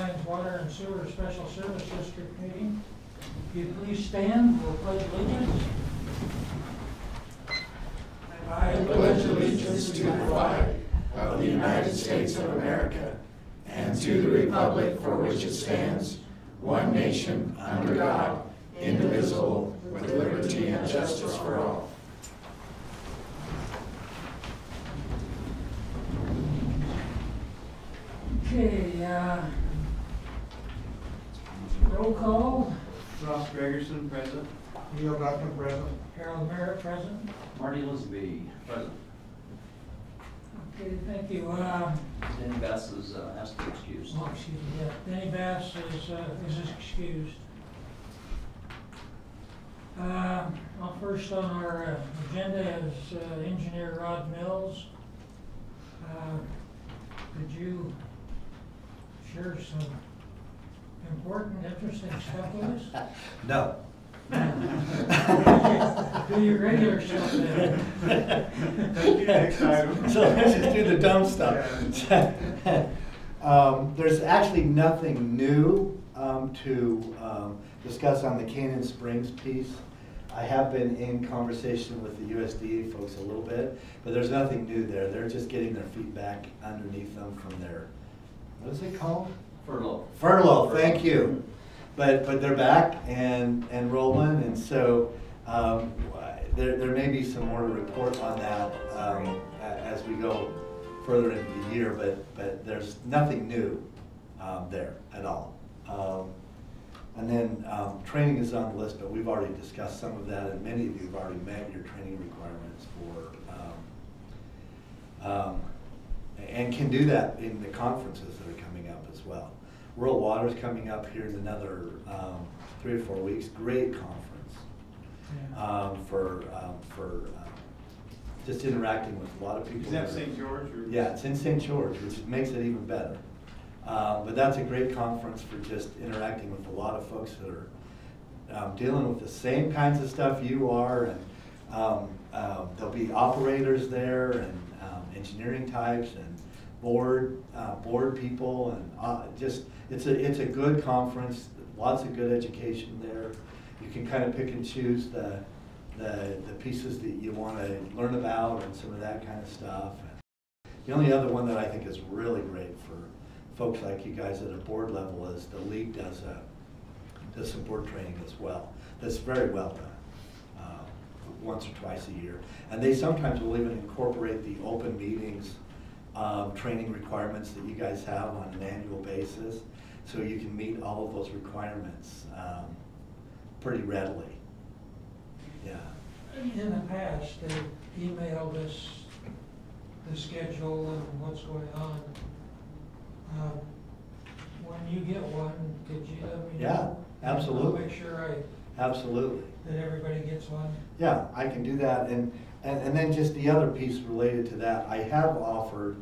Hines Water and Sewer Special Service District meeting. If you please stand, we'll pledge allegiance. I pledge allegiance to the flag of the United States of America and to the republic for which it stands, one nation, under God, indivisible, with liberty and justice for all. Okay, roll call. Ross Gregerson, present. Neil Buckman, present. Harold Merritt, present. Marty Lisby, present. Okay, thank you. Danny Bass is asked to be excused. Oh, excuse me, yeah. Danny Bass is excused. First on our agenda is Engineer Rod Mills. Could you share some important, interesting stuff with us? No. Do your regular stuff then. Thank you, next item. So let's just do the dumb stuff. There's actually nothing new to discuss on the Canyon Springs piece. I have been in conversation with the USDA folks a little bit, but there's nothing new there. They're just getting their feet back underneath them from their, what is it called? Furlough. Furlough, thank you. But they're back and rolling, and so there may be some more to report on that as we go further into the year, but there's nothing new there at all. And then training is on the list, but we've already discussed some of that, and many of you have already met your training requirements for, and can do that in the conferences that are coming up as well. World Water is coming up here in another 3 or 4 weeks. Great conference for just interacting with a lot of people. Is that St. George? Or? Yeah, it's in St. George, which makes it even better. But that's a great conference for just interacting with a lot of folks that are dealing with the same kinds of stuff you are, and there'll be operators there, and engineering types, and board people, and just it's a good conference. Lots of good education there. You can kind of pick and choose the pieces that you want to learn about and some of that kind of stuff. And the only other one that I think is really great for folks like you guys at a board level is the league does some board training as well. That's very well done, once or twice a year. And they sometimes will even incorporate the open meetings training requirements that you guys have on an annual basis, so you can meet all of those requirements pretty readily. Yeah. In the past, they emailed us the schedule and what's going on. When you get one, could you let me know? Yeah, absolutely. I'll make sure absolutely that everybody gets one. Yeah, I can do that. And then just the other piece related to that, I have offered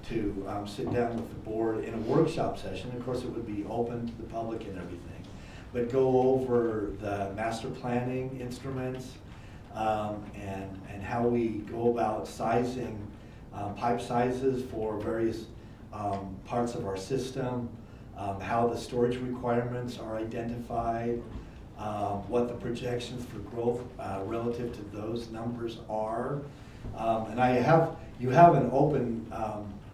to sit down with the board in a workshop session. Of course, it would be open to the public and everything, but go over the master planning instruments and how we go about sizing pipe sizes for various parts of our system, how the storage requirements are identified, what the projections for growth relative to those numbers are. And you have an open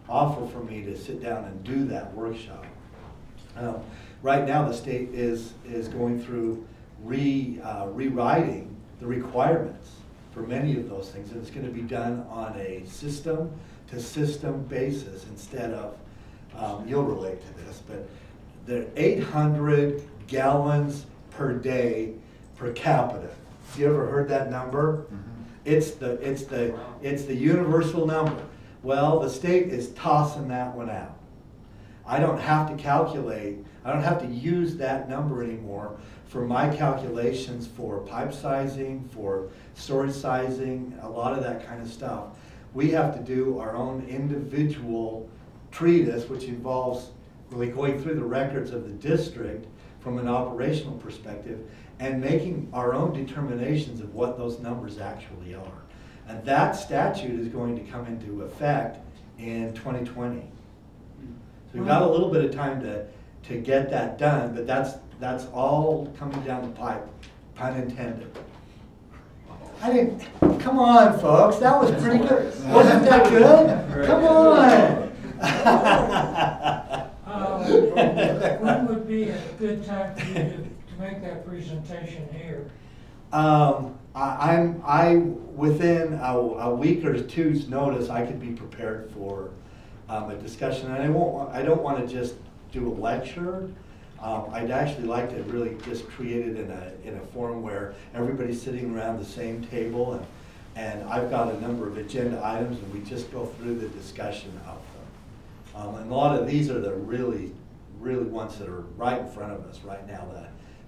offer for me to sit down and do that workshop. Right now the state is going through rewriting the requirements for many of those things, and it's going to be done on a system to system basis instead of, you'll relate to this, but they're 800 gallons per day per capita. Have you ever heard that number? Mm-hmm. It's the universal number. Well, the state is tossing that one out. I don't have to calculate, I don't have to use that number anymore for my calculations for pipe sizing, for storage sizing, a lot of that kind of stuff. We have to do our own individual treatise, which involves really going through the records of the district from an operational perspective and making our own determinations of what those numbers actually are. And that statute is going to come into effect in 2020. So we've got a little bit of time to get that done, but that's all coming down the pipe, pun intended. I didn't, come on, folks, that was pretty good. Wasn't that good? Come on. When would be a good time for you to make that presentation here? Within a week or two's notice, I could be prepared for a discussion. And I don't want to just do a lecture. I'd actually like to really just create it in a forum where everybody's sitting around the same table, and I've got a number of agenda items, and we just go through the discussion of them. And a lot of these are the really ones that are right in front of us right now.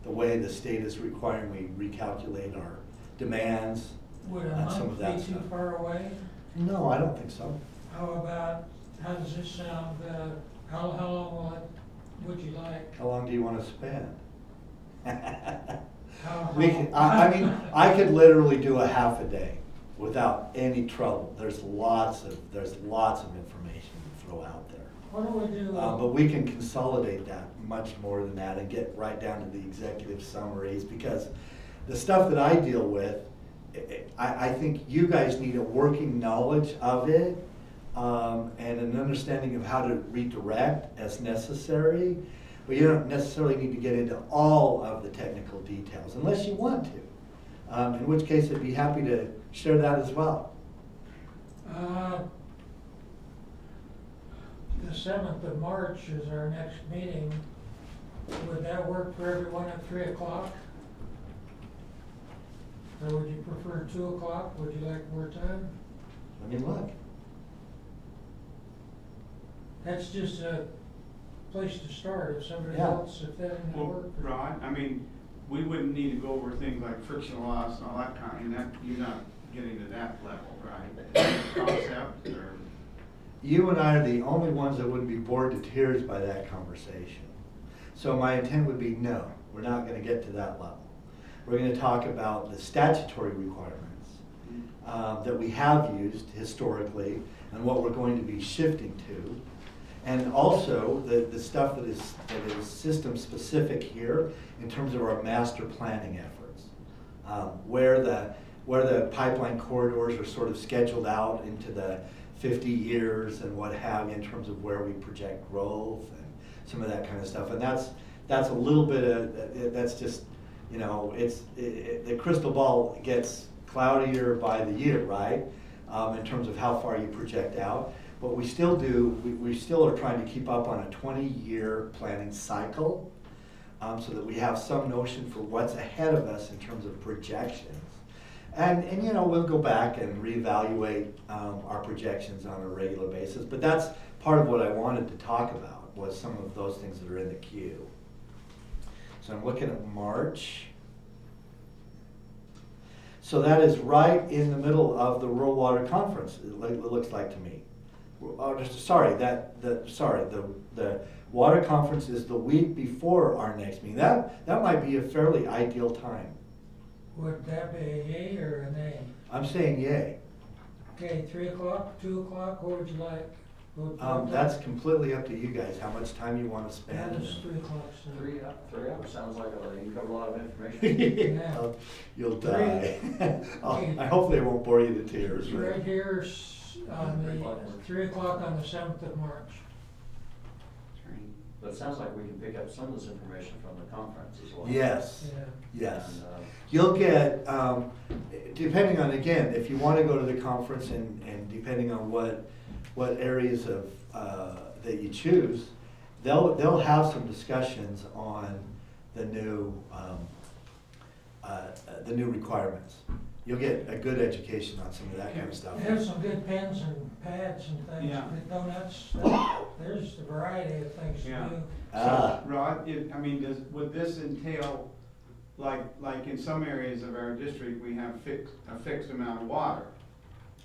The way the state is requiring we recalculate our demands. Would a and some month of that be too stuff. far away? No, I don't think so. How does this sound? How long would you like? How long do you want to spend? How- I mean, I could literally do a half a day without any trouble. There's lots of information to throw out there. What do we do? But we can consolidate that much more than that and get right down to the executive summaries, because the stuff that I deal with, I think you guys need a working knowledge of it, and an understanding of how to redirect as necessary. But you don't necessarily need to get into all of the technical details unless you want to, in which case I'd be happy to share that as well. The 7th of March is our next meeting. Would that work for everyone at 3 o'clock? Or would you prefer 2 o'clock? Would you like more time? Let me look. That's just a place to start. If somebody Yeah. else, if that didn't Well, work. Rod, I mean, we wouldn't need to go over things like frictional loss and all that kind, and that, you're not getting to that level, right? Concept or? You and I are the only ones that wouldn't be bored to tears by that conversation. So my intent would be, no, we're not going to get to that level. We're going to talk about the statutory requirements that we have used historically and what we're going to be shifting to. And also the stuff that is system specific here in terms of our master planning efforts, where the pipeline corridors are sort of scheduled out into the 50 years and what have you in terms of where we project growth and some of that kind of stuff. And that's a little bit of, that's just, you know, the crystal ball gets cloudier by the year, right? In terms of how far you project out. But we still are trying to keep up on a 20-year planning cycle, so that we have some notion for what's ahead of us in terms of projections. And you know, we'll go back and reevaluate our projections on a regular basis. But that's part of what I wanted to talk about, was some of those things that are in the queue. So I'm looking at March. So that is right in the middle of the Rural Water Conference, it looks like to me. The water conference is the week before our next meeting. That might be a fairly ideal time. Would that be a yay or a nay? I'm saying yay. Okay, 3 o'clock, 2 o'clock, what would you like? That's completely up to you guys, how much time you want to That spend. is 3 o'clock. so- 3 hours sounds like you cover a lot of information. Yeah. You'll die. I hopefully it won't bore you to tears. It's right here on the 3 o'clock on the 7th of March. But it sounds like we can pick up some of this information from the conference as well. Yes, Yeah. yes. And, You'll get, depending on, again, if you want to go to the conference and depending on what areas of, that you choose, they'll have some discussions on the new requirements. You'll get a good education on some of that kind of stuff. They have some good pens and pads and things. Yeah. But donuts, there's a variety of things to Yeah. do. Ah. Rod, would this entail, like in some areas of our district, we have a fixed amount of water.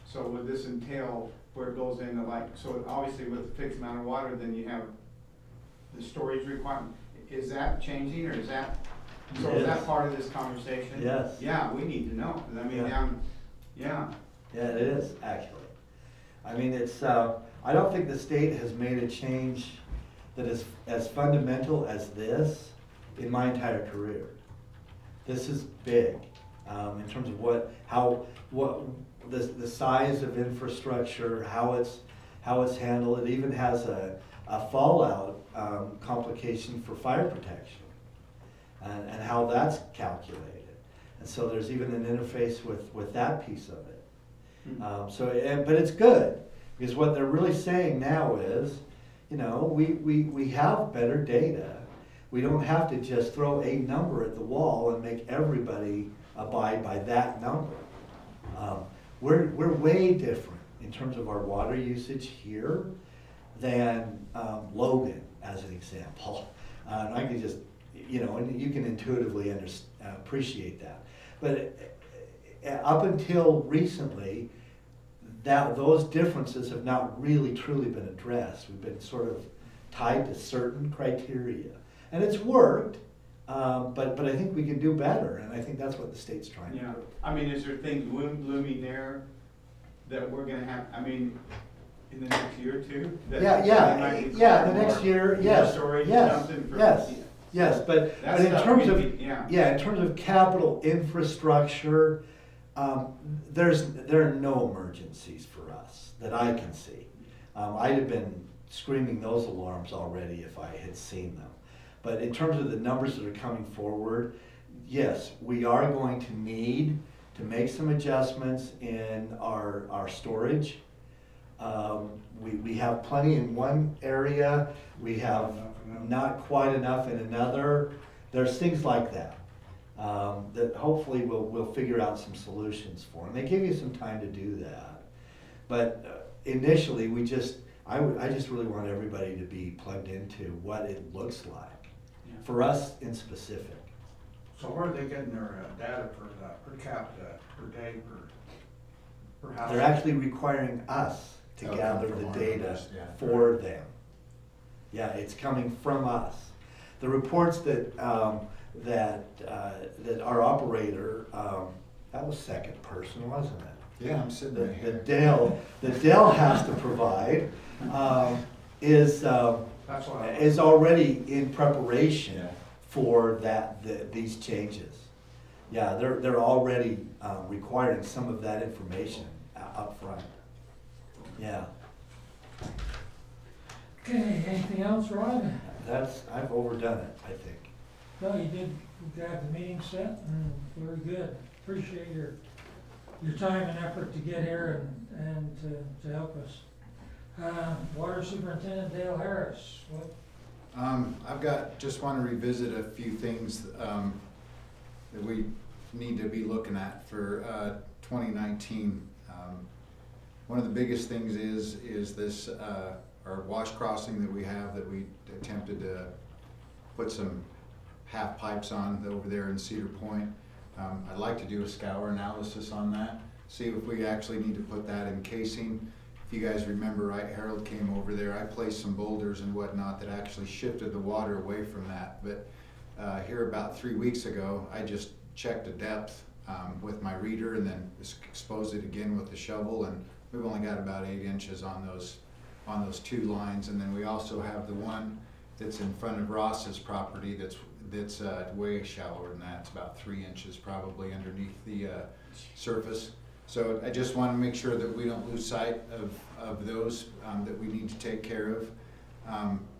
So would this entail where it goes into so obviously with a fixed amount of water, then you have the storage requirement. Is that changing, or is that, so is that part of this conversation? Yes. Yeah, we need to know, 'cause I mean, Yeah, it is, actually. I mean, it's, I don't think the state has made a change that is as fundamental as this in my entire career. This is big in terms of what the size of infrastructure, how it's handled. It even has a fallout complication for fire protection and how that's calculated. And so there's even an interface with that piece of it. But it's good, because what they're really saying now is, you know, we have better data. We don't have to just throw a number at the wall and make everybody abide by that number. We're way different in terms of our water usage here than Logan, as an example. I can just, you know, and you can intuitively appreciate that. But up until recently, those differences have not really truly been addressed. We've been sort of tied to certain criteria. And it's worked, but I think we can do better, and I think that's what the state's trying to do. Yeah, I mean, is there things looming there that we're gonna have, I mean, in the next year or two? That might The next year, yes, storage or yes, something for- yes, but That in stuff terms we of, need, yeah. in terms of capital infrastructure, there are no emergencies for us that I can see. I'd have been screaming those alarms already if I had seen them. But in terms of the numbers that are coming forward, yes, we are going to need to make some adjustments in our storage. We have plenty in one area, we have not quite enough in another. There's things like that that hopefully we'll figure out some solutions for. And they give you some time to do that. But initially, I just really want everybody to be plugged into what it looks like. For us in specific. So where are they getting their data per capita, per day, per house? They're actually requiring us to gather the data for them. Yeah, it's coming from us. The reports that our operator, that was second person, wasn't it? Yeah, I'm sitting right here. That Dell has to provide is That's what I is already in preparation for these changes. Yeah, they're already requiring some of that information up front. Yeah. Okay, anything else, Rod? I've overdone it, I think. No, you did, you got the meeting set, and very good. Appreciate your time and effort to get here and to help us. Water Superintendent Dale Harris, what? Just want to revisit a few things that we need to be looking at for 2019. One of the biggest things is this our wash crossing that we have that we attempted to put some half pipes on over there in Cedar Point. I'd like to do a scour analysis on that, see if we actually need to put that in casing. If you guys remember right, Harold came over there. I placed some boulders and whatnot that actually shifted the water away from that. But here about 3 weeks ago, I just checked the depth with my reader and then exposed it again with the shovel, and we've only got about 8 inches on those 2 lines. And then we also have the one that's in front of Ross's property that's way shallower than that. It's about 3 inches probably underneath the surface. So I just want to make sure that we don't lose sight of those that we need to take care of.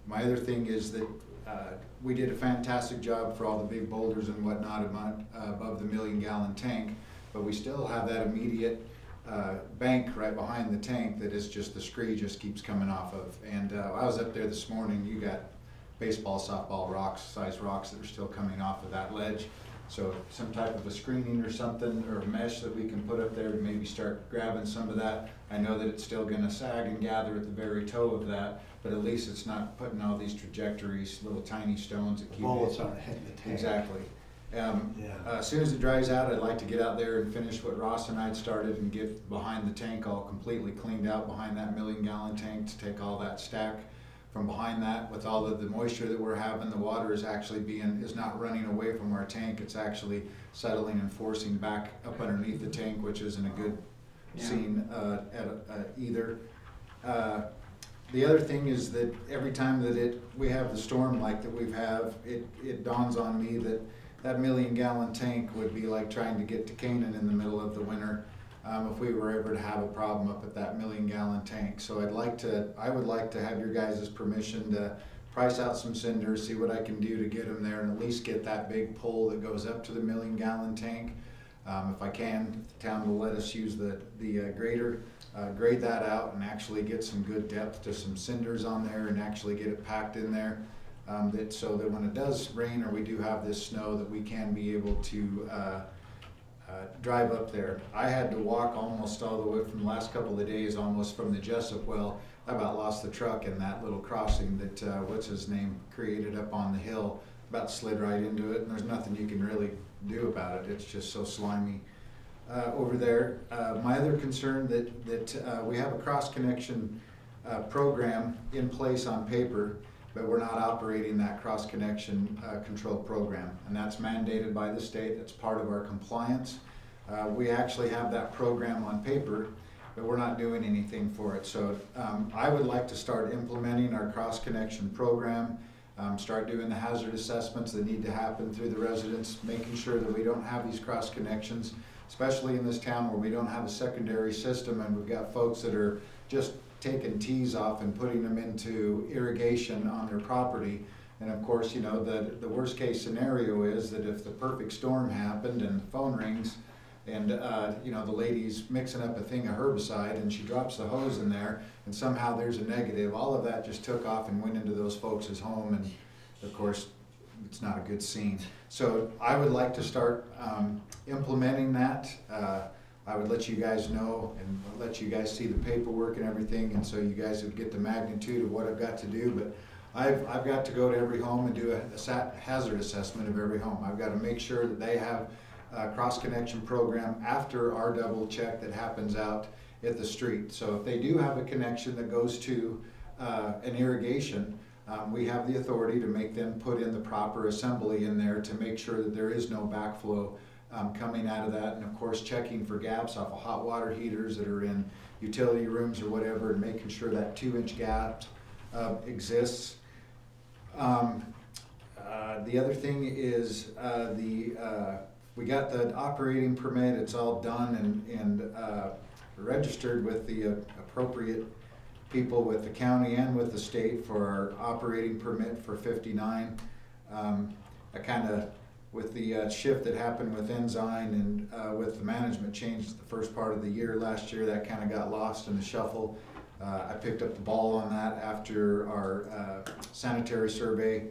My other thing is that we did a fantastic job for all the big boulders and whatnot above the 1 million gallon tank, but we still have that immediate bank right behind the tank that is just the scree just keeps coming off of. And I was up there this morning. You got baseball, softball size rocks that are still coming off of that ledge. So some type of a screening or something, or a mesh that we can put up there to maybe start grabbing some of that. I know that it's still gonna sag and gather at the very toe of that, but at least it's not putting all these trajectories, little tiny stones that keep Bullets aren't hitting the tank. Exactly. As soon as it dries out, I'd like to get out there and finish what Ross and I had started and get behind the tank all completely cleaned out behind that 1 million gallon tank to take all that stack from behind that. With all of the moisture that we're having, the water is actually is not running away from our tank. It's actually settling and forcing back up underneath the tank, which isn't a good scene either. The other thing is that every time that we have the storm like that it dawns on me that that 1 million gallon tank would be like trying to get to Canaan in the middle of the winter, if we were ever to have a problem up at that 1 million gallon tank. So I would like to have your guys' permission to price out some cinders, see what I can do to get them there, and at least get that big pole that goes up to the 1 million gallon tank. If I can, if the town will let us use the grader, grade that out and actually get some good depth to some cinders on there and actually get it packed in there, so that when it does rain or we do have this snow, that we can be able to drive up there. I had to walk almost all the way from the last couple of days, almost from the Jessup well. I about lost the truck in that little crossing that, what's his name, created up on the hill. About slid right into it, and there's nothing you can really do about it. It's just so slimy over there. My other concern that we have a cross-connection program in place on paper, but we're not operating that cross-connection control program, and that's mandated by the state. That's part of our compliance. We actually have that program on paper, but we're not doing anything for it. So I would like to start implementing our cross-connection program, start doing the hazard assessments that need to happen through the residents, making sure that we don't have these cross connections, especially in this town where we don't have a secondary system and we've got folks that are just taking tees off and putting them into irrigation on their property. And of course, you know, the worst case scenario is that if the perfect storm happened and the phone rings and you know, the lady's mixing up a thing of herbicide and she drops the hose in there and somehow there's a negative, all of that just took off and went into those folks' home, and of course it's not a good scene. So I would like to start implementing that. I would let you guys know and let you guys see the paperwork and everything, and so you guys would get the magnitude of what I've got to do. But I've got to go to every home and do a hazard assessment of every home. I've got to make sure that they have a cross-connection program after our double check that happens out at the street. So if they do have a connection that goes to an irrigation, we have the authority to make them put in the proper assembly in there to make sure that there is no backflow coming out of that. And of course, checking for gaps off of hot water heaters that are in utility rooms or whatever, and making sure that 2-inch gap exists. The other thing is we got the operating permit. It's all done and registered with the appropriate people with the county and with the state for our operating permit for 59. I kind of, with the shift that happened with Ensign and with the management change the first part of the year last year, that kind of got lost in the shuffle. I picked up the ball on that after our sanitary survey,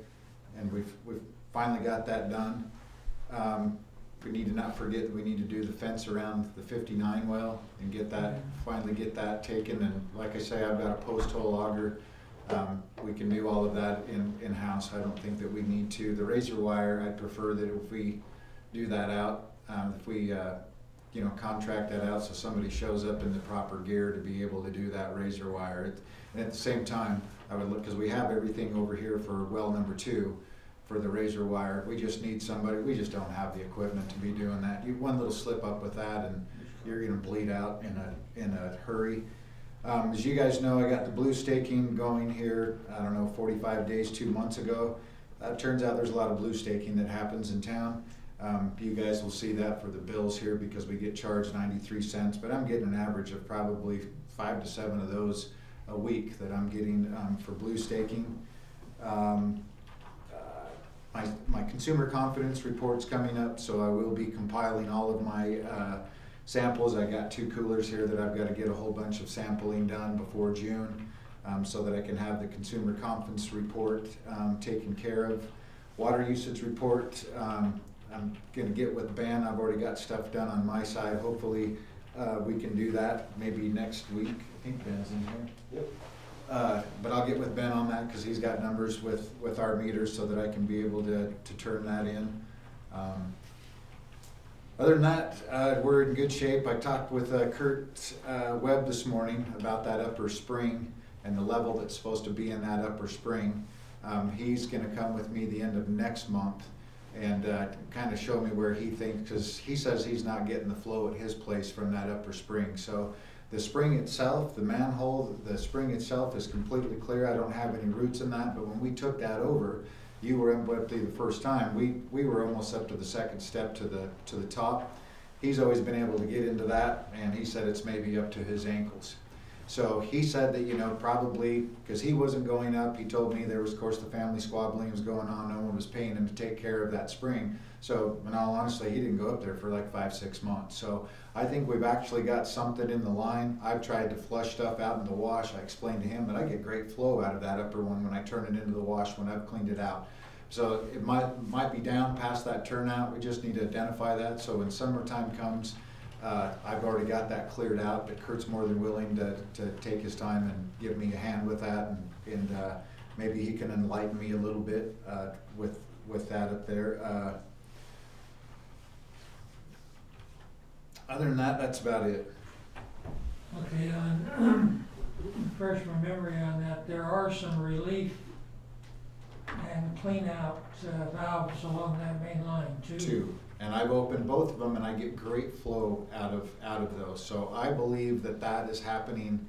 and we've finally got that done. We need to not forget that we need to do the fence around the 59 well and get that, finally get that taken. And like I say, I've got a post hole auger. We can do all of that in-house. I don't think that we need to. The razor wire, I'd prefer that if we do that out, if we you know, contract that out so somebody shows up in the proper gear to be able to do that razor wire. And at the same time, I would look, because we have everything over here for well number 2 for the razor wire. We just need somebody. We just don't have the equipment to be doing that. One little slip up with that and you're gonna bleed out in a hurry. As you guys know, I got the blue staking going here, I don't know, 45 days, 2 months ago. Turns out there's a lot of blue staking that happens in town. You guys will see that for the bills here because we get charged 93 cents, but I'm getting an average of probably 5 to 7 of those a week that I'm getting for blue staking. My consumer confidence report's coming up, so I will be compiling all of my samples. I got 2 coolers here that I've got to get a whole bunch of sampling done before June, so that I can have the consumer confidence report taken care of. Water usage report, I'm going to get with Ben. I've already got stuff done on my side. Hopefully we can do that maybe next week. I think Ben's in here. Yep. But I'll get with Ben on that because he's got numbers with our meters so that I can be able to turn that in. Other than that, we're in good shape. I talked with Kurt Webb this morning about that upper spring and the level that's supposed to be in that upper spring. He's going to come with me the end of next month and kind of show me where he thinks, because he says he's not getting the flow at his place from that upper spring. So The spring itself, the manhole, the spring itself is completely clear. I don't have any roots in that, but when we took that over, you were up there the first time, we were almost up to the second step to the top. He's always been able to get into that, and he said it's maybe up to his ankles. So he said that, you know, probably, because he wasn't going up, he told me there was, of course, the family squabbling was going on, no one was paying him to take care of that spring. So, in all honesty, he didn't go up there for like 5-6 months. So, I think we've actually got something in the line. I've tried to flush stuff out in the wash. I explained to him that I get great flow out of that upper one when I turn it into the wash when I've cleaned it out. So, it might be down past that turnout. We just need to identify that. So, when summertime comes, I've already got that cleared out, but Kurt's more than willing to take his time and give me a hand with that, and maybe he can enlighten me a little bit with that up there. Other than that, that's about it. Okay, refresh my memory on that. There are some relief and clean out valves along that main line too. Two. And I've opened both of them, and I get great flow out of those. So I believe that is happening.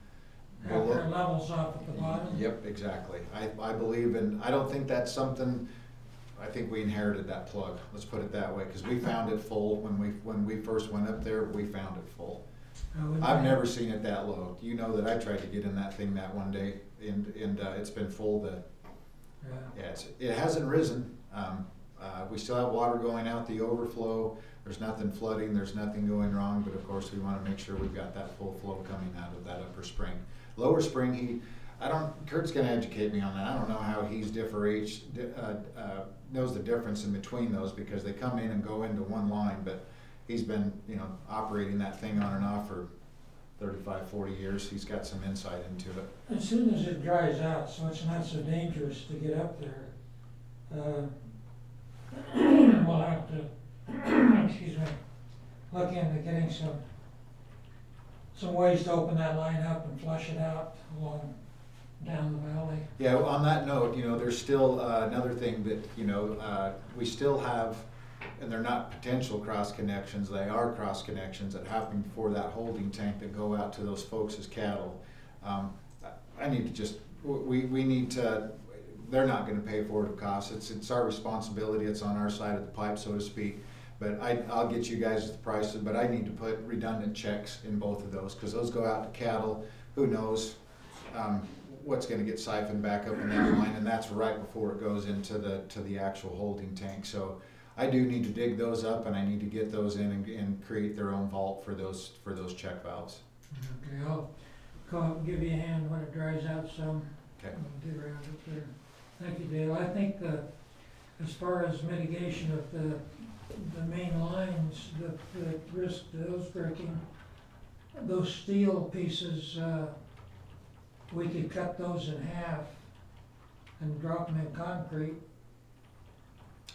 After it levels off at the bottom? Yep, exactly. I believe, and I don't think that's something, I think we inherited that plug. Let's put it that way, because we found it full when we first went up there. We found it full. I've never seen it that low. You know that I tried to get in that thing that one day, and it's been full. It hasn't risen. We still have water going out the overflow. There's nothing flooding. There's nothing going wrong. But of course, we want to make sure we've got that full flow coming out of that upper spring. Lower spring, Kurt's going to educate me on that. I don't know how he's knows the difference in between those, because they come in and go into one line. But he's been, operating that thing on and off for 35, 40 years. He's got some insight into it. As soon as it dries out, so it's not so dangerous to get up there, we'll have to, excuse me, look into getting some ways to open that line up and flush it out down the valley. Yeah, on that note, there's still another thing that, we still have, and they're not potential cross connections, they are cross connections that happen before that holding tank that go out to those folks' cattle. I need to just, we need to, they're not going to pay for it, of course. It's our responsibility. It's on our side of the pipe, so to speak. But I'll get you guys the prices, but I need to put redundant checks in both of those, because those go out to cattle. Who knows what's going to get siphoned back up in that line, and that's right before it goes into the actual holding tank. So I do need to dig those up, and I need to get those in and create their own vault for those check valves. Okay, I'll give you a hand when it dries out some. Okay. We'll get around up there. Thank you, Dale. I think as far as mitigation of the main lines, the risk to those breaking, those steel pieces, we could cut those in half and drop them in concrete.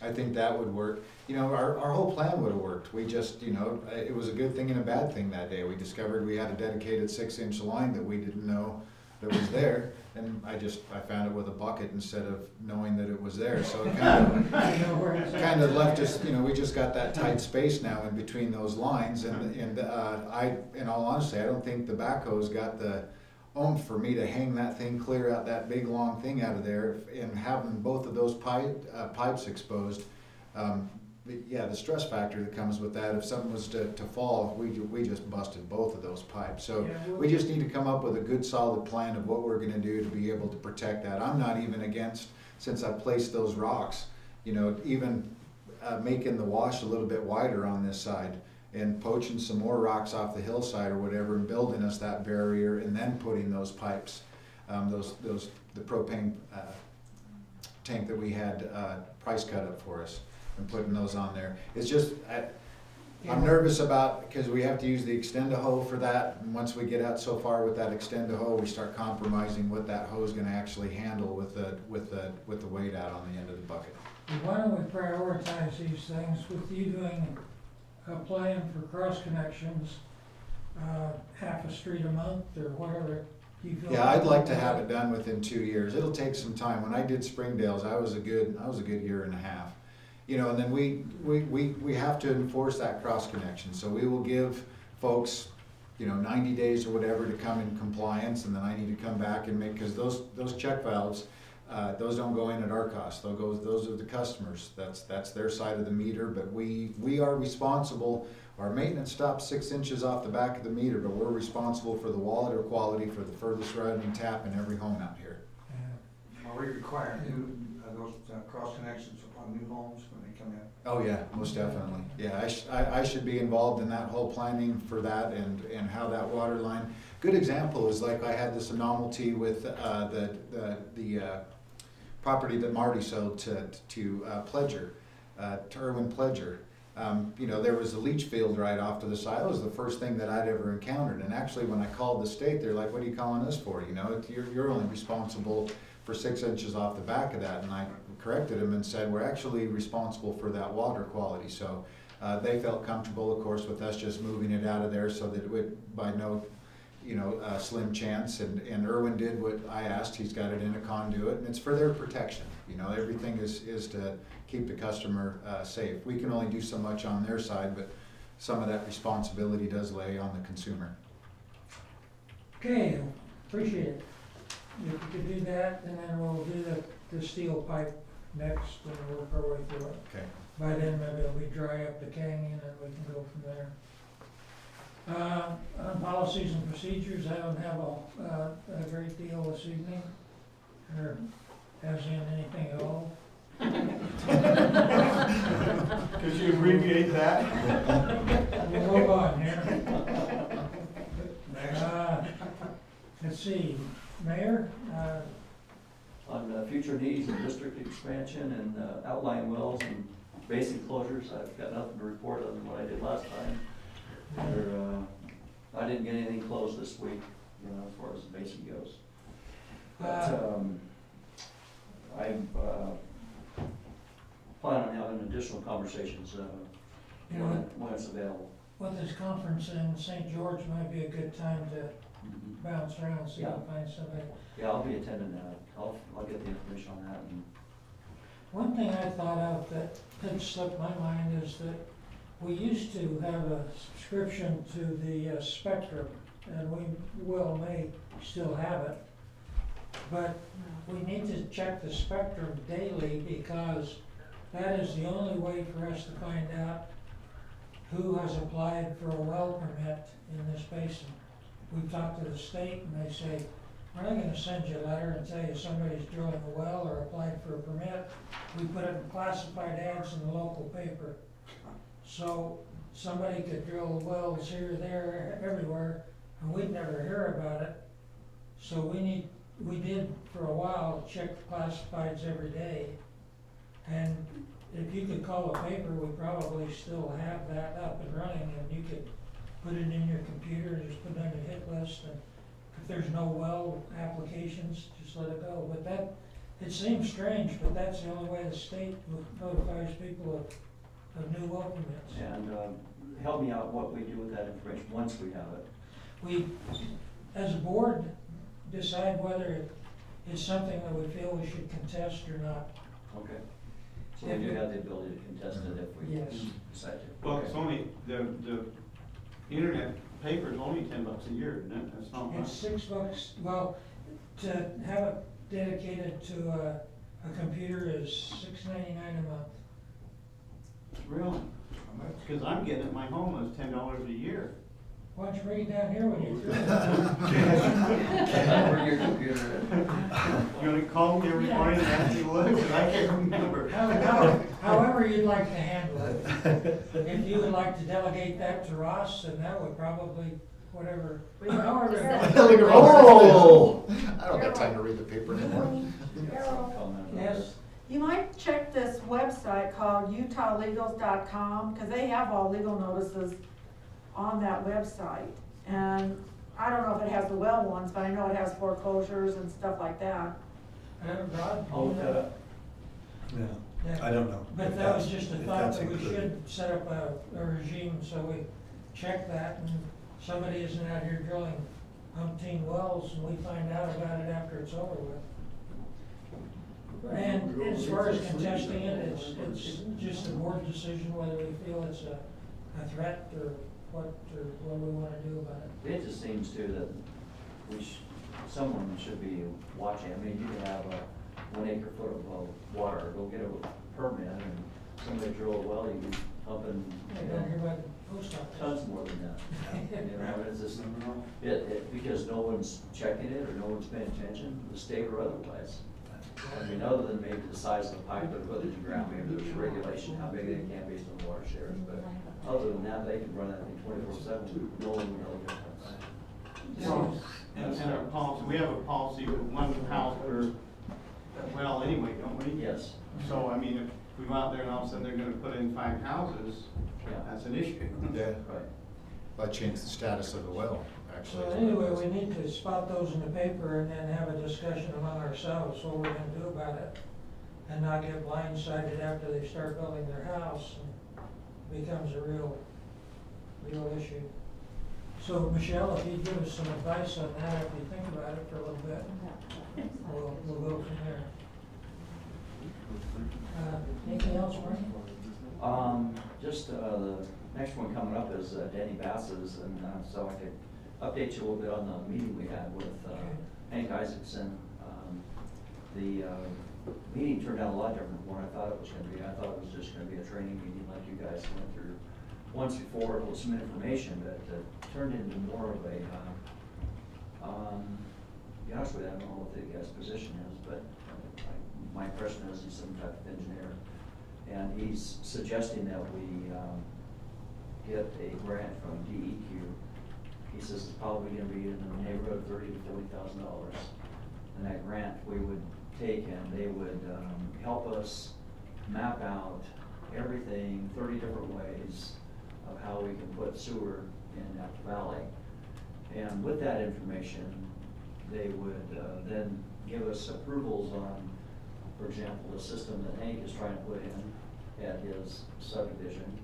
I think that would work. Our whole plan would have worked. We just, it was a good thing and a bad thing that day. We discovered we had a dedicated 6-inch line that we didn't know that was there, and I found it with a bucket instead of knowing that it was there. So it kind of left us, we just got that tight space now in between those lines, and in all honesty, I don't think the backhoe's got the oomph for me to hang that thing clear out, that big long thing out of there, and having both of those pipes exposed. Yeah, the stress factor that comes with that, if something was to fall, we just busted both of those pipes. So yeah, we just need to come up with a good solid plan of what we're going to do to be able to protect that. I'm not even against, since I placed those rocks, even making the wash a little bit wider on this side and poaching some more rocks off the hillside or whatever and building us that barrier, and then putting those pipes, the propane tank that we had price cut up for us, and putting those on there. It's just, I'm nervous about, because we have to use the extend-a-hoe for that, and once we get out so far with that extend-a-hoe, we start compromising what that hoe is going to actually handle with the weight out on the end of the bucket. Why don't we prioritize these things with you doing a plan for cross connections, half a street a month or whatever you feel? Yeah, I'd like to have it done within 2 years. It'll take some time. When I did Springdale's, I was a good year and a half. And then we have to enforce that cross connection. So we will give folks 90 days or whatever to come in compliance, and then I need to come back and make, because those check valves, those don't go in at our cost. Those are the customers. That's their side of the meter, but we are responsible. Our maintenance stops 6 inches off the back of the meter, but we're responsible for the water quality for the furthest running tap in every home out here. Yeah. Are we requiring those cross connections upon new homes when they come in? Oh yeah, most definitely. Yeah, I should be involved in that whole planning for that and how that water line. Good example is like I had this anomaly with the property that Marty sold to Pledger, to Irwin Pledger. There was a leach field right off to the side. It was the first thing that I'd ever encountered. And actually, when I called the state, they're like, "What are you calling us for? You're only responsible for 6 inches off the back of that." And I corrected them and said, "We're actually responsible for that water quality." So they felt comfortable, of course, with us just moving it out of there, so that it would, by no slim chance. And Irwin did what I asked. He's got it in a conduit, and it's for their protection. Everything is to keep the customer safe. We can only do so much on their side, but some of that responsibility does lay on the consumer. Okay, appreciate it. If you could do that, and then we'll do the steel pipe next and work our way through it. Okay. By then, maybe we dry up the canyon and we can go from there. On policies and procedures, I don't have a great deal this evening, or as in anything at all. Could you abbreviate that? We'll move on here. Let's see, Mayor, On future needs of district expansion and outlying wells and basin closures, I've got nothing to report other than what I did last time. I didn't get anything closed this week, as far as the basin goes. But I'm planning on having additional conversations when it's available. with this conference in St. George might be a good time to bounce around and see if I find somebody. Yeah, I'll be attending that. I'll get the information on that. And One thing I thought of that had slipped my mind is that we used to have a subscription to the Spectrum, and we may still have it. But we need to check the Spectrum daily, because that is the only way for us to find out who has applied for a well permit in this basin. We talked to the state and they say, "We're not gonna send you a letter and tell you somebody's drilling a well or applied for a permit. We put it in classified ads in the local paper." So somebody could drill wells here, there, everywhere, and we'd never hear about it. So we did for a while check the classifieds every day. And if you could call a paper, we probably still have that up and running, and you could put it in your computer and just put it on your hit list. And if there's no well applications, just let it go. But it seems strange, but that's the only way the state notifies people of new well permits. And help me out what we do with that information once we have it. We, as a board, decide whether it's something that we feel we should contest or not. Okay. So we do have the ability to contest it if we Yes. decide to. Well, it's only, the internet paper is only $10 a year, isn't it? That's not much. It's $6. Well, to have it dedicated to a computer is $6.99 a month. Really? Because I'm getting at my home is $10 a year. Why don't you bring it down here when you're through? Where your computer is. You want to call me every morning and ask me to look? Because I can't remember. However you'd like to handle it. If you would like to delegate that to Ross, then that would probably, whatever. Oh! I don't have time to read the paper anymore. Yes, You might check this website called utahlegals.com, because they have all legal notices on that website. And I don't know if it has the well ones, but I know it has foreclosures and stuff like that. Rod? I'll look that up. Yeah, Yeah. I don't know. But if that was that's- just a if thought that's that we included. should set up a regime, so we check that, and somebody isn't out here drilling umpteen wells, and we find out about it after it's over with. And as far as contesting it, it's just a board decision whether we feel it's a threat or what we wanna do about it. It just seems too that someone should be watching. I mean, you can have a 1 acre foot of water, go get a permit, and somebody drill a well, you can pump in, Yeah, down here by the post office. tons more than that. You know, it's just, because no one's checking it or no one's paying attention, the state or otherwise. I mean, other than maybe the size of the pipe that goes into the ground, maybe there's regulation how big they can based on the water shares, but other than that, they can run that thing 24/7, no one will know the difference. So, and our policy, we have a policy with one house per well anyway, don't we? Yes. So, I mean, if we go out there and all of a sudden they're gonna put in 5 houses, Yeah. that's an issue. Yeah, Right. that changed the status of the well, actually. So anyway, we need to spot those in the paper and then have a discussion among ourselves, what we're gonna do about it. And not get blindsided after they start building their house and becomes a real issue. So Michelle, if you give us some advice on that, if you think about it for a little bit, we'll go from there. Anything else, Marty? Just, the next one coming up is Danny Bass's, and so I could update you a little bit on the meeting we had with Hank Isaacson. The meeting turned out a lot different from what I thought it was gonna be. I thought it was just gonna be a training meeting like you guys went through once before with some information, but it turned into more of a, to be honest with you, I don't know what the guy's position is, but my impression is he's some type of engineer. And he's suggesting that we get a grant from DEQ. He says it's probably gonna be in the neighborhood of $30,000 to $40,000. And that grant we would take, and they would help us map out everything, 30 different ways of how we can put sewer in that valley. And with that information, they would then give us approvals on, for example, the system that Hank is trying to put in at his subdivision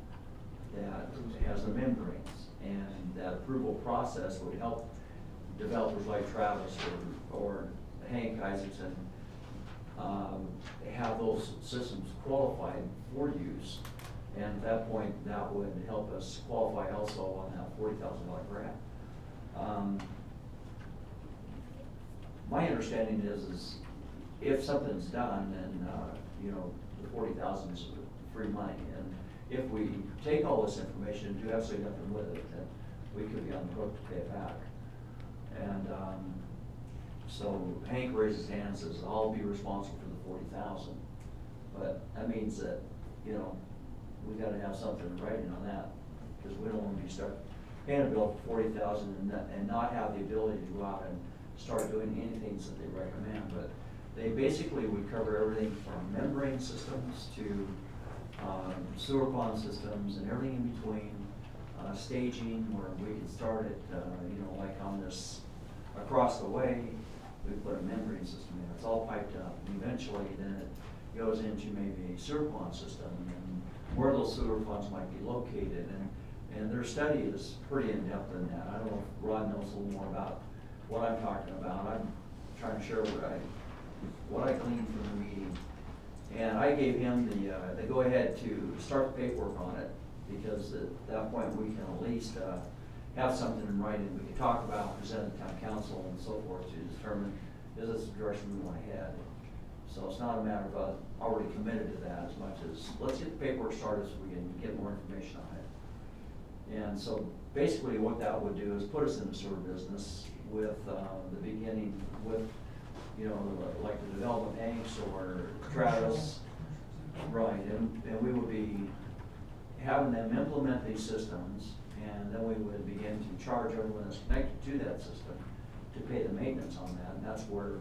that has the membranes. And that approval process would help developers like Travis or Hank Isaacson have those systems qualified for use. And at that point, that would help us qualify also on that $40,000 grant. My understanding is if something's done, then the 40,000 is free money. And if we take all this information and do absolutely nothing with it, then we could be on the hook to pay it back. And so Hank raised his hand and says, I'll be responsible for the 40,000. But that means that, we gotta have something in writing on that, because we don't wanna be start paying a bill for 40,000 and not have the ability to go out and start doing anything that they recommend. But they basically would cover everything from membrane systems to sewer pond systems and everything in between, staging where we can start it, like on this, across the way, we put a membrane system in, it's all piped up, and eventually then it goes into maybe a sewer pond system, and where those sewer ponds might be located, and their study is pretty in-depth in that. I don't know if Rod knows a little more about what I'm talking about. I'm trying to share what I gleaned from the meeting. And I gave him the go-ahead to start the paperwork on it, because at that point we can at least have something in writing we can talk about, present to town council and so forth to determine is this the direction we want to head. So it's not a matter of already committed to that as much as let's get the paperwork started so we can get more information on it. And so basically what that would do is put us in the sewer business with the beginning with, like the development banks or Travis. Right, and we would be having them implement these systems, and then we would begin to charge everyone that's connected to that system to pay the maintenance on that. And that's where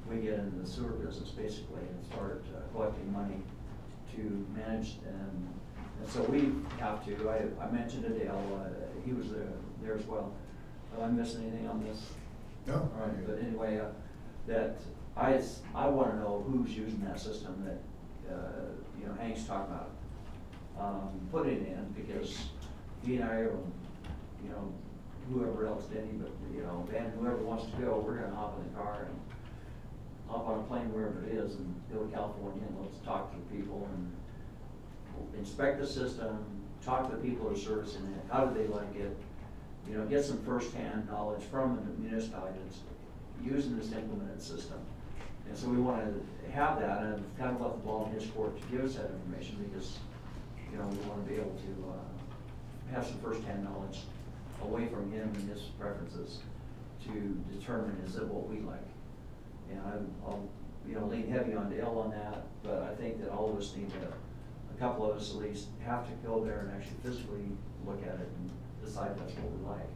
we get into the sewer business basically and start collecting money to manage them. And so we have to, I mentioned to Dale, he was there as well. Am I missing anything on this? No. All right, but anyway, that I want to know who's using that system that Hank's talking about. Put it in, because he and I are, whoever else, Denny, but Ben, whoever wants to go, we're gonna hop in the car and hop on a plane wherever it is and go to California and let's talk to the people and inspect the system, talk to the people who are servicing it, how do they like it? You know, get some firsthand knowledge from the municipality that's using this implemented system. And so we want to have that, and kind of left the ball in his court to give us that information, because, you know, we want to be able to have some firsthand knowledge away from him and his preferences to determine is it what we like. And I'll you know, lean heavy on Dale on that, but I think that all of us need to, a couple of us at least, have to go there and actually physically look at it and decide that's what we like.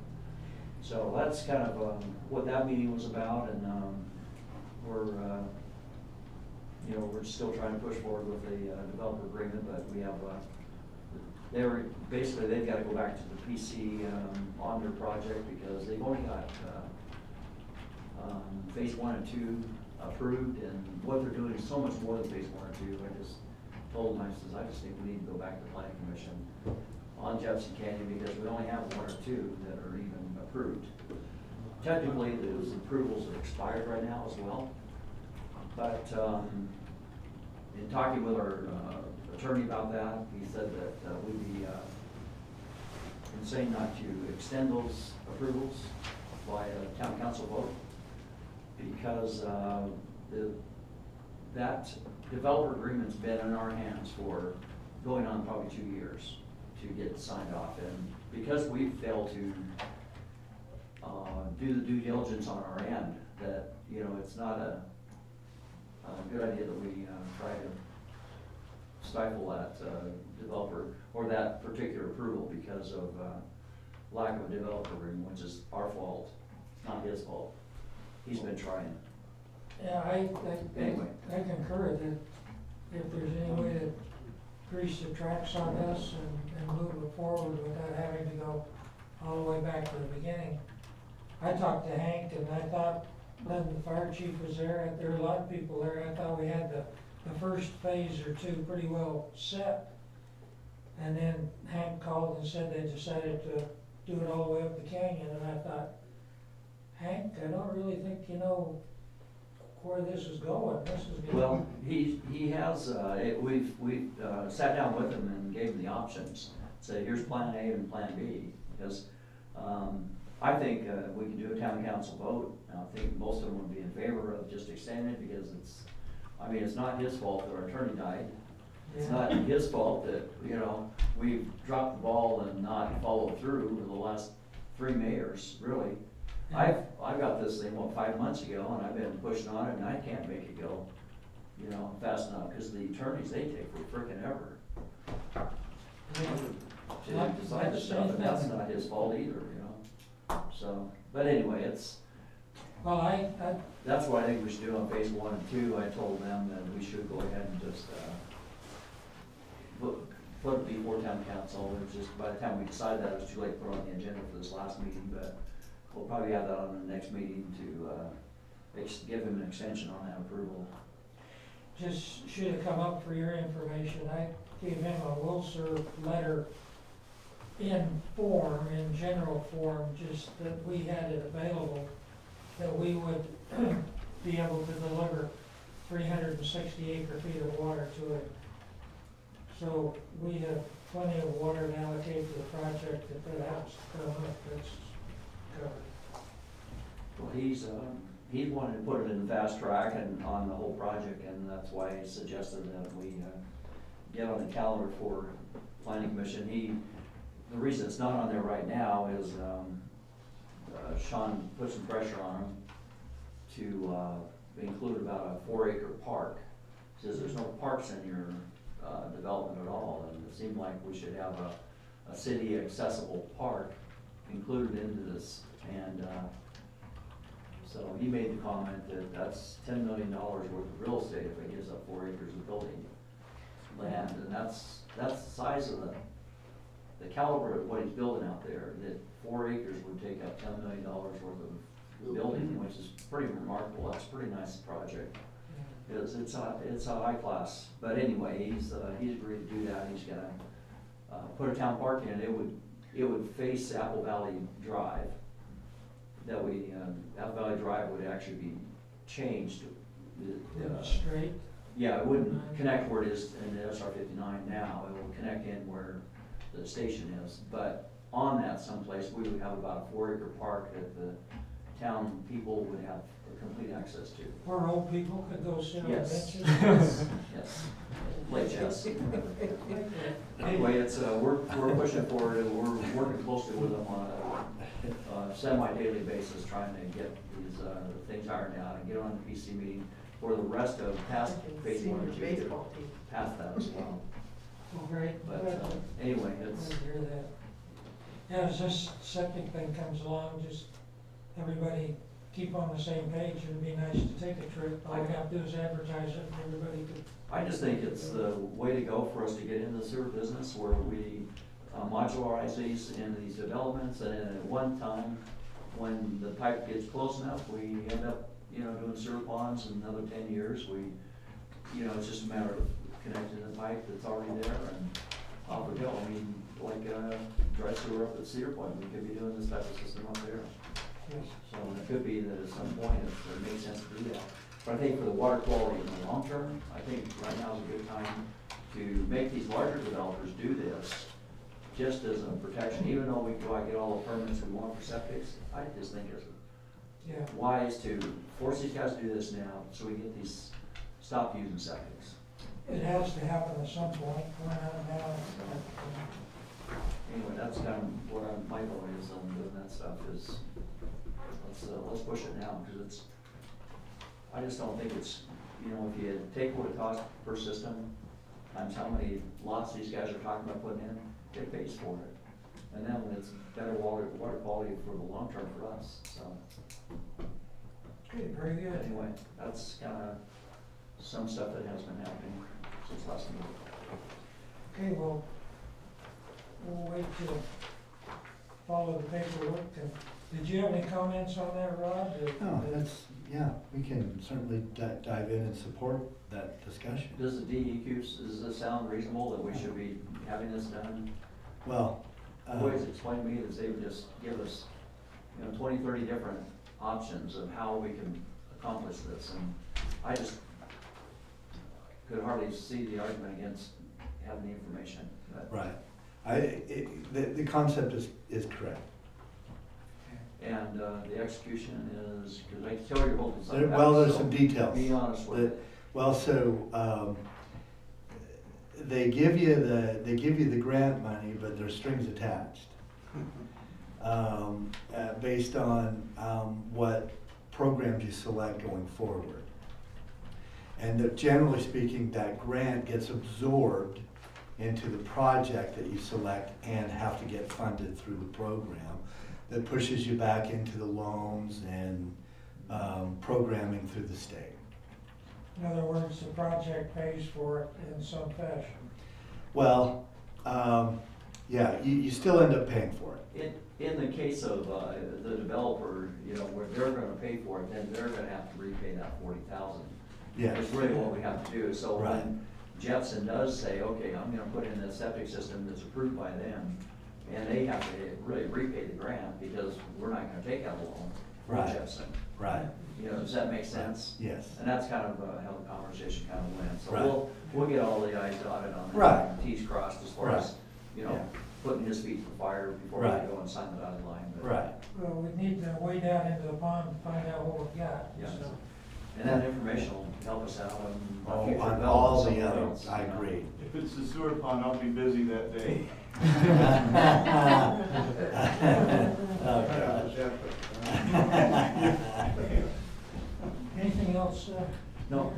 So that's kind of what that meeting was about, and we're you know, we're still trying to push forward with the developer agreement, but we have basically they've got to go back to the PC on their project, because they've only got phase 1 and 2 approved, and what they're doing is so much more than phase 1 or 2. I just told them, I just think we need to go back to the planning commission on Jefferson Canyon, because we only have 1 or 2 that are even approved. Technically, those approvals are expired right now as well, but in talking with our attorney about that, he said that we'd be insane not to extend those approvals by a town council vote, because that developer agreement's been in our hands for going on probably 2 years to get signed off, and because we failed to do the due diligence on our end, that, you know, it's not a good idea that we try to stifle that developer or that particular approval because of lack of a developer agreement, which is our fault, not his fault. He's been trying. Yeah, I Anyway. concur that if there's any way to grease the tracks on this and move it forward without having to go all the way back to the beginning. I talked to Hank, and I thought, then the fire chief was there, there were a lot of people there, I thought we had the first phase or 2 pretty well set. And then Hank called and said they decided to do it all the way up the canyon, and I thought, Hank, I don't really think you know where this is going. This is going. Well, he has, we've sat down with him and gave him the options. Say, here's plan A and plan B, because I think we can do a town council vote. I think most of them would be in favor of just extending it, because it's not his fault that our attorney died. It's not his fault that, you know, we've dropped the ball and not followed through with the last 3 mayors, really. I've got this thing, 5 months ago, and I've been pushing on it, and I can't make it go, you know, fast enough, because the attorneys, they take for frickin' ever to decide this stuff, and that's not his fault either, you know. So, but anyway, Well, that's what I think we should do on phase 1 and 2. I told them that we should go ahead and just put it before town council. It's just by the time we decide that, it's too late to put on the agenda for this last meeting, but we'll probably have that on the next meeting to give him an extension on that approval. just should have come up for your information. I gave him a will serve letter in general form, just that we had it available, that we would be able to deliver 360 acre feet of water to it. So we have plenty of water to allocate to the project if that happens to come up, that's covered. Well, he wanted to put it in the fast track and on the whole project, and that's why he suggested that we get on the calendar for planning commission. The reason it's not on there right now is Sean put some pressure on him to include about a 4-acre park. Says there's no parks in your development at all, and it seemed like we should have a city accessible park included into this. And so he made the comment that that's $10 million worth of real estate if it gives up 4 acres of building land, and that's the size of the caliber of what he's building out there. That 4 acres would take up $10 million worth of building, which is pretty remarkable. That's a pretty nice project. It's a high class, but anyway, he's agreed to do that. He's gonna put a town park in it. It would face Apple Valley Drive. Apple Valley Drive would actually be changed. Straight? Yeah, it wouldn't connect where it is in the SR 59 now. It will connect in where the station is. But on that someplace, we would have about a 4-acre park that the town people would have complete access to. Poor old people could go sit on Yes. benches. Yes, play chess. Anyway, it's, we're pushing forward, and we're working closely with them on a semi-daily basis, trying to get these, things ironed out and get on the PC meeting for the rest of past phase 1 or 2, past that as well. Well, great. But, anyway, it's, Glad to hear that. Yeah, as this septic thing comes along, just everybody keep on the same page. It'd be nice to take a trip. All we have to do is advertise it and everybody could. I just think it's the way to go for us to get into the sewer business where we modularize these in these developments, and then at one time, when the pipe gets close enough, we end up, you know, doing sewer ponds in another 10 years. You know, it's just a matter of connecting the pipe that's already there and off we go. I mean, like dry sewer up at Cedar Point, we could be doing this type of system up there. Yes. So it could be that at some point it makes sense to do that. But I think for the water quality in the long term, I think right now is a good time to make these larger developers do this just as a protection, even though we go out and get all the permits we want for septics. I just think it's Yeah. wise to force these guys to do this now so we get these, stop using septics. It has to happen at some point. We're not now. Anyway, that's kind of what my goal is on doing that stuff is, let's push it now, because it's, I just don't think it's, you know, if you take what it costs per system, times how many lots these guys are talking about putting in, it pays for it. And then it's better water quality for the long term for us, so. Okay, very good. Anyway, that's kind of some stuff that has been happening since last meeting. Okay, well, we'll wait to follow the paperwork. Did you have any comments on that, Rod? No, that's, yeah, we can certainly dive in and support that discussion. Does the DEQ, does this sound reasonable that we should be having this done? Well, Boys explained to me that they would just give us, you know, 20, 30 different options of how we can accomplish this, and I just could hardly see the argument against having the information. But right. The concept is correct. and the execution is, because I can tell you're holding something back. Well, there's so some details. Be honest with it. Well, so they give you the grant money, but there's strings attached based on what programs you select going forward. And that generally speaking, that grant gets absorbed into the project that you select and have to get funded through the program that pushes you back into the loans and programming through the state. In other words, the project pays for it in some fashion. Well, yeah, you still end up paying for it. In the case of the developer, you know, where they're gonna pay for it, then they're gonna have to repay that 40,000. Yeah. It's really what we have to do. So Right. when Jepson does say, okay, I'm gonna put in a septic system that's approved by them, and they have to really repay the grant because we're not gonna take out a loan from Right. Jepson. Right. You know, does that make sense? Yes. And that's kind of how the conversation kind of went. So Right. we'll get all the i's dotted on that. Right. And t's crossed as far Right. as, you know, Yeah. putting his feet to the fire before Right. we go and sign the dotted line. But- Right. Well, we need to wade out into the pond and find out what we've got. Yeah. So, And that information will help us out on future On all developments the somewhere others, else, I you know. agree. If it's the sewer pond, I'll be busy that day. anything else? No.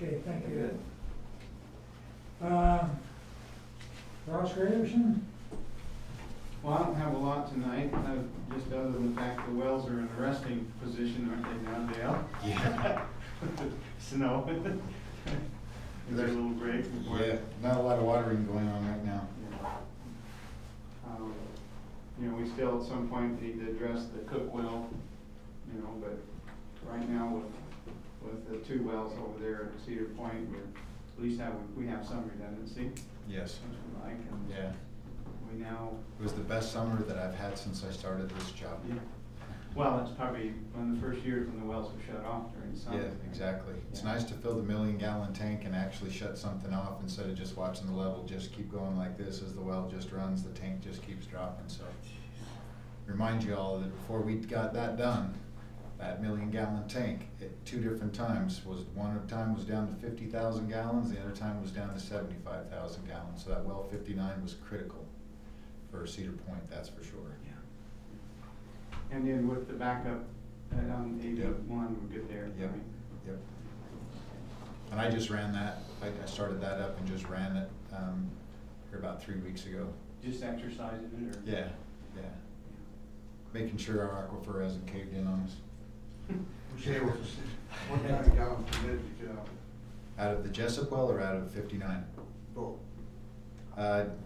Okay, thank you. Good. Ross Graderson? Well, I don't have a lot tonight, just other than the fact the wells are in a resting position, aren't they now, Dale? Yeah. Snow. Is there a little break before? Yeah, not a lot of watering going on right now. You know, we still at some point need to address the Cook well, you know, but right now with the 2 wells over there at Cedar Point, we're at least we have some redundancy, Yes. which we like, and Yeah. we now, It was the best summer that I've had since I started this job. yeah, Well, it's probably one of the first years when the wells were shut off during the summer. Yeah, exactly. It's Yeah. nice to fill the 1,000,000-gallon tank and actually shut something off instead of just watching the level just keep going like this. As the well just runs, the tank just keeps dropping, so. Remind you all that before we got that done, that 1,000,000-gallon tank at 2 different times one time was down to 50,000 gallons, the other time was down to 75,000 gallons. So that well 59 was critical for Cedar Point, that's for sure. Yeah. And then with the backup on 81, we're good there. Yep, right? yep. And I just ran that, I started that up and just ran it here about 3 weeks ago. Just exercising it or? Yeah, yeah. Making sure our aquifer hasn't caved in on us. Jay, what kind of gallons per minute did you get out? Out of the Jessup well or out of 59? Both.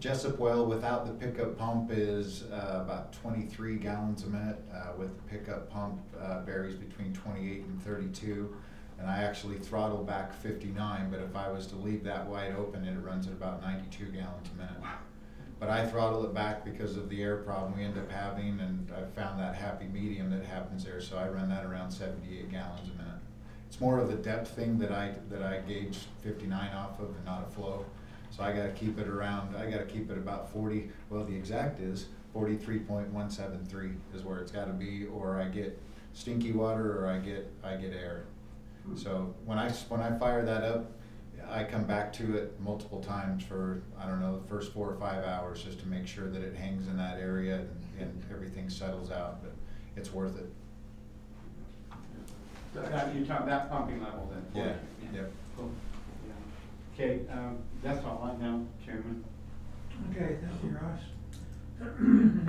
Jessup well without the pickup pump is about 23 gallons a minute. With the pickup pump varies between 28 and 32. And I actually throttle back 59, but if I was to leave that wide open, it runs at about 92 gallons a minute. But I throttle it back because of the air problem we end up having, and I've found that happy medium that happens there, so I run that around 78 gallons a minute. It's more of the depth thing that I gauge 59 off of and not a flow. So I gotta keep it around, I gotta keep it about 40, well the exact is 43.173 is where it's gotta be, or I get stinky water or I get air. So when I fire that up, I come back to it multiple times for, I don't know, the first 4 or 5 hours just to make sure that it hangs in that area and everything settles out, but it's worth it. You're talking that pumping level then? Yeah, Yeah. yep. Cool. Yeah. Okay, that's all I know, Chairman. Okay, thank you, Ross.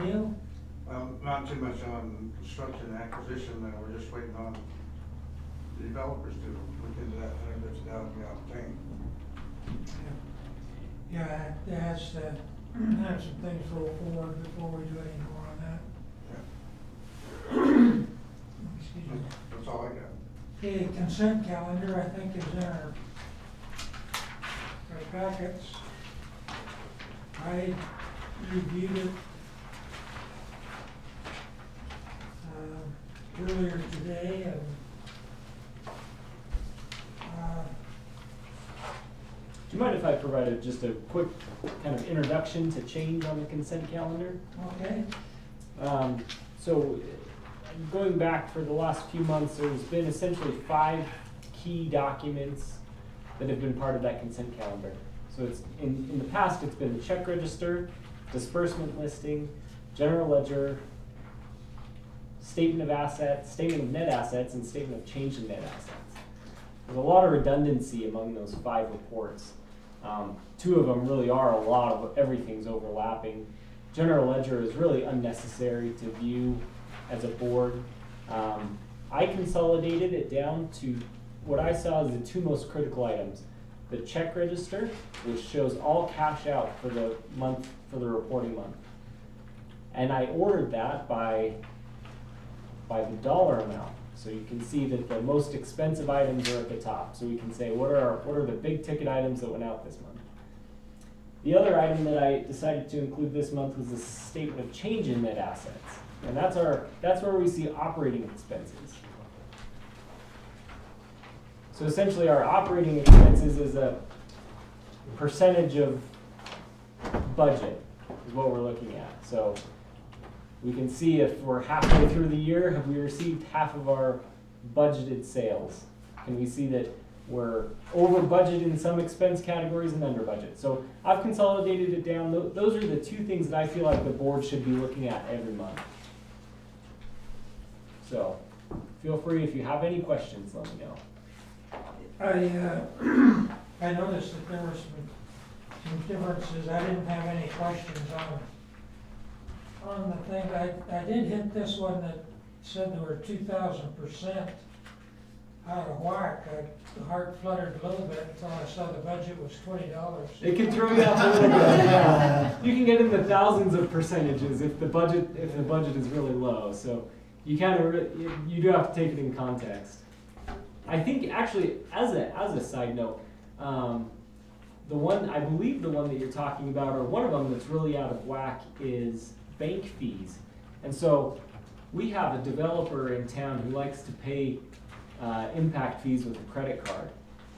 Neil? Not too much on construction and acquisition, we're just waiting on the developers to look into that 150,000-gallon tank. Yeah, it has to have some things roll forward before we do any more on that. Excuse me. That's all I got. Okay, consent calendar, I think is in our packets. I reviewed it earlier today, and do you mind if I provided just a quick kind of introduction to change on the consent calendar? okay. So going back for the last few months, there's been essentially 5 key documents that have been part of that consent calendar. So it's in the past, it's been the check register, disbursement listing, general ledger, statement of assets, statement of net assets, and statement of change in net assets. There's a lot of redundancy among those 5 reports. 2 of them really are a lot of everything's overlapping. General ledger is really unnecessary to view as a board. I consolidated it down to what I saw as the 2 most critical items. The check register, which shows all cash out for the month, for the reporting month. And I ordered that by the dollar amount. So you can see that the most expensive items are at the top. So we can say, what are the big ticket items that went out this month? The other item that I decided to include this month was the statement of change in net assets. And that's where we see operating expenses. So essentially our operating expenses is a percentage of budget is what we're looking at. So we can see if we're halfway through the year, have we received half of our budgeted sales? Can we see that we're over budget in some expense categories and under budget? So I've consolidated it down. Those are the 2 things that I feel like the board should be looking at every month. So feel free, if you have any questions, let me know. I noticed that there were some differences. I didn't have any questions on the thing. I did hit this one that said there were 2,000% out of whack. The heart fluttered a little bit until I saw the budget was $20. It can throw you off a little bit. Yeah. You can get into thousands of percentages if the budget is really low. So you you do have to take it in context. I think actually, as a side note, I believe the one that you're talking about, or one of them that's really out of whack, is bank fees. And so we have a developer in town who likes to pay impact fees with a credit card.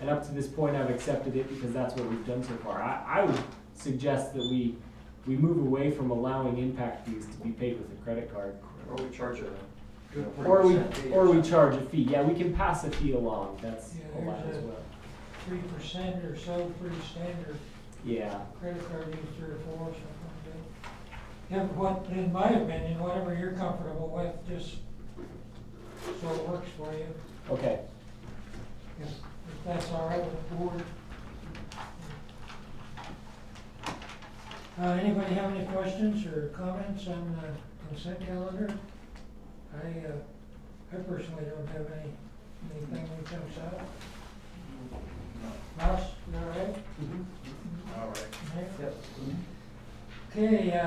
And up to this point, I've accepted it because that's what we've done so far. I would suggest that we move away from allowing impact fees to be paid with a credit card. Or we charge a. Or we 3% fee or we something. charge a fee. Yeah, we can pass a fee along. That's Yeah, allowed there's as a- well. 3% or so, pretty standard. Yeah. Credit card use 3 or 4 or something like that. Yeah, but what, in my opinion, whatever you're comfortable with, just so it works for you. Okay. If that's all right with the board. Anybody have any questions or comments on the consent calendar? I personally don't have anything that jumps out. Mouse, you all right? All right. Mayor? Yep. Okay, I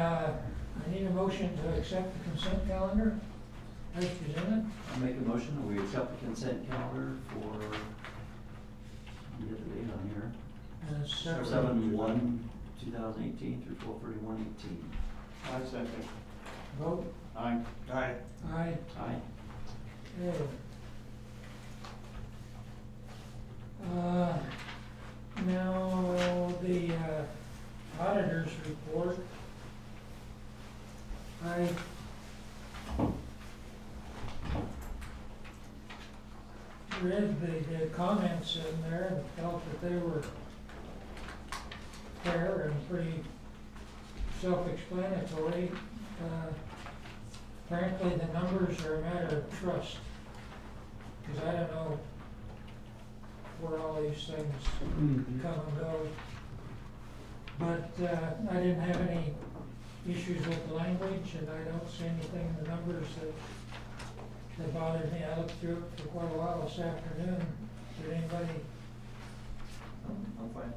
need a motion to accept the consent calendar as presented. I'll make a motion that we accept the consent calendar for, get the date on here. 7/1/2018 through 12/31/18. I second. Vote, Aye. Aye. aye. Aye. Okay. Now, the auditor's report. I read the comments in there and felt that they were fair and pretty self-explanatory. Frankly, the numbers are a matter of trust, because I don't know where all these things come and go. But I didn't have any issues with the language, and I don't see anything in the numbers that bothered me. I looked through it for quite a while this afternoon. Did anybody? I'm fine.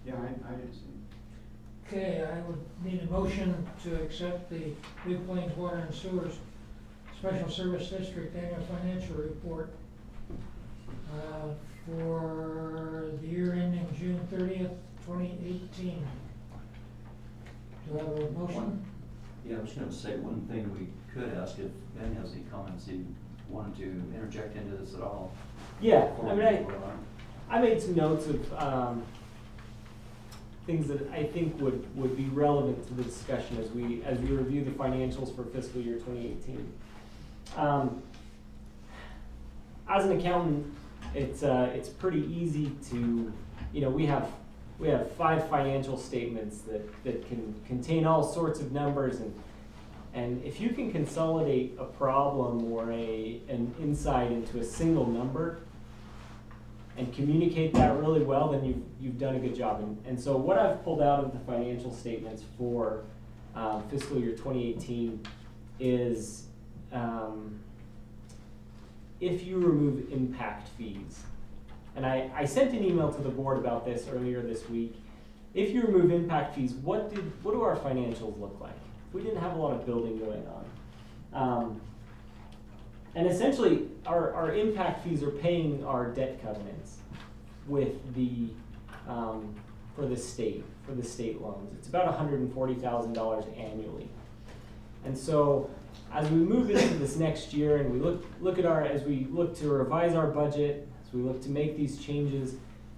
Yeah, I didn't see. Okay, I would need a motion to accept the New Plains Water and Sewers Special Service District Annual Financial Report for the year ending June 30th, 2018. Do I have a motion? Yeah, I was gonna say one thing we could ask if Ben has any comments he wanted to interject into this at all. Yeah. before I we mean, vote on it. I made some notes of things that I think would be relevant to the discussion as we review the financials for fiscal year 2018. As an accountant, it's pretty easy to, we have 5 financial statements that can contain all sorts of numbers, and if you can consolidate a problem or an insight into a single number and communicate that really well, then you've done a good job. And so what I've pulled out of the financial statements for fiscal year 2018 is if you remove impact fees. And I sent an email to the board about this earlier this week. If you remove impact fees, what do our financials look like? We didn't have a lot of building going on. And essentially, our impact fees are paying our debt covenants with for the state loans. It's about $140,000 annually. And so, as we move into this next year and we look at as we look to revise our budget, as we look to make these changes,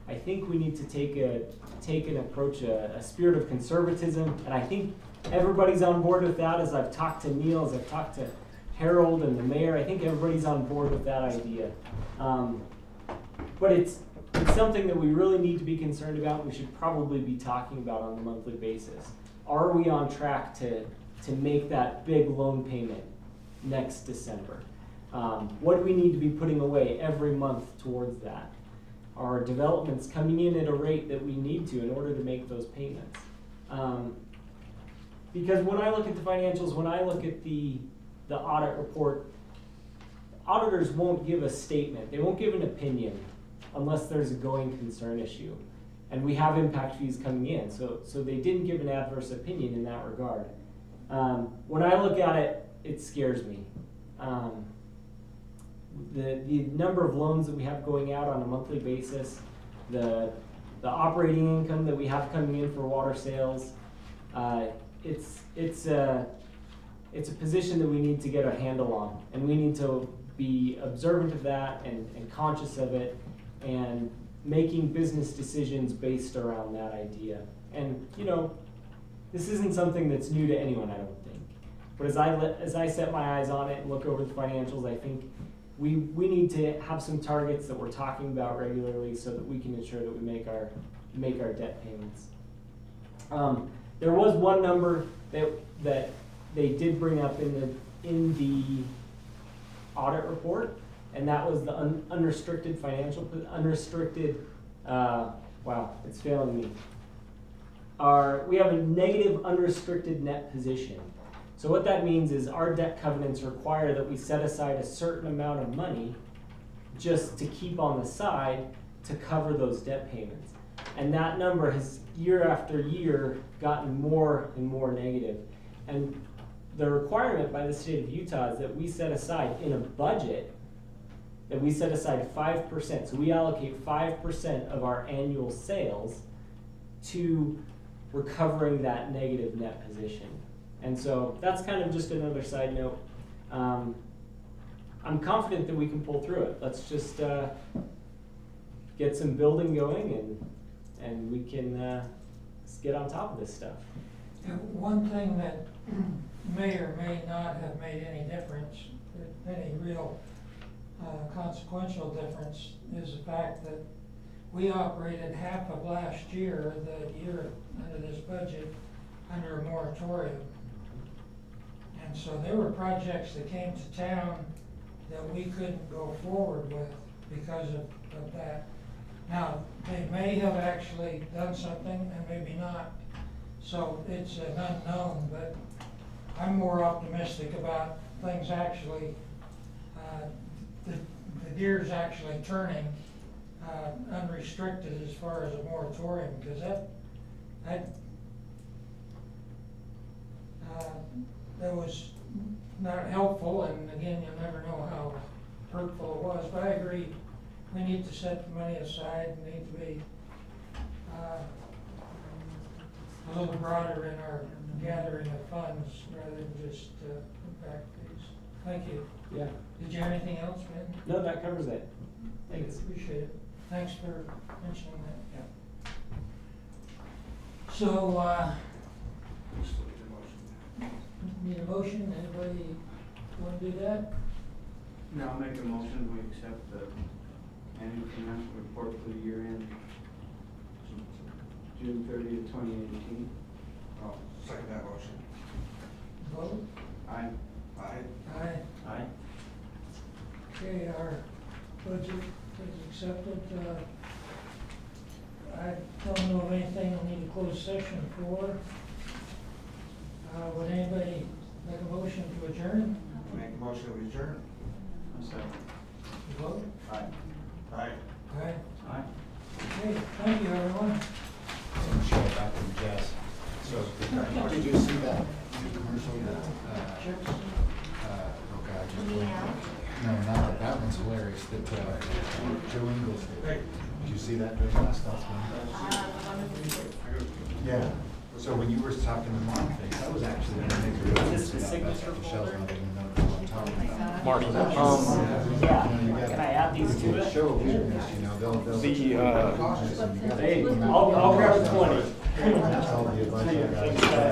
I think we need to take an approach, a spirit of conservatism, and I think everybody's on board with that. As I've talked to Neil, as I've talked to Harold and the mayor, I think everybody's on board with that idea. But it's something that we really need to be concerned about, and we should probably be talking about on a monthly basis. Are we on track to make that big loan payment next December? What do we need to be putting away every month towards that? Are developments coming in at a rate that we need to in order to make those payments? Because when I look at the financials, when I look at the audit report, auditors won't give a statement. They won't give an opinion unless there's a going concern issue. And we have impact fees coming in, so they didn't give an adverse opinion in that regard. When I look at it, it scares me. The number of loans that we have going out on a monthly basis, the operating income that we have coming in for water sales, it's it's a position that we need to get a handle on, and we need to be observant of that and conscious of it, and making business decisions based around that idea. And you know, this isn't something that's new to anyone, I don't think. But as I set my eyes on it and look over the financials, I think we need to have some targets that we're talking about regularly so that we can ensure that we make our debt payments. There was one number that they did bring up in the audit report, and that was the unrestricted financial, wow, it's failing me. We have a negative unrestricted net position. So what that means is our debt covenants require that we set aside a certain amount of money just to keep on the side to cover those debt payments. And that number has, year after year, gotten more and more negative. And the requirement by the state of Utah is that we set aside in a budget, that we set aside 5%. So we allocate 5% of our annual sales to recovering that negative net position. And so that's kind of just another side note. I'm confident that we can pull through it. Let's just get some building going, and we can get on top of this stuff. And one thing that may or may not have made any difference, any real consequential difference, is the fact that we operated half of last year, the year under this budget, under a moratorium. And so there were projects that came to town that we couldn't go forward with because of that. Now, they may have actually done something and maybe not, so it's an unknown, but I'm more optimistic about things actually, the gears actually turning unrestricted as far as a moratorium, because that was not helpful, and again, you'll never know how hurtful it was, but I agree, we need to set the money aside, we need to be a little broader in our gathering of funds rather than just impact fees. Thank you. Yeah. Did you have anything else, Ben? No, that covers it. Thanks. Appreciate it. Thanks for mentioning that. Yeah. So, need a motion? Anybody want to do that? Now I'll make a motion, we accept the annual financial report for the year end June 30th, 2018. I'll second that motion. Vote? Aye. Aye. Aye. Aye. Okay, our budget is accepted. I don't know of anything we need a closed session for. Would anybody make a motion to adjourn? Make a motion to adjourn. Second. Vote? Aye. Aye. Aye. Aye. Okay, thank you, everyone. Michelle, back from Jess. So, did you see that commercial that, oh God, just went? No, not that, that one's hilarious, that, Joe Ingles did. Did you see that during last night's game? Yeah, so when you were talking to Mark, that was actually gonna make a real Is this the difference signature about Michelle's folder? not even know what I'm talking about. Marty, yeah, can I add these to it? Show weirdness, you know, they'll. Hey, I'll grab a 20. That's all the advice I got.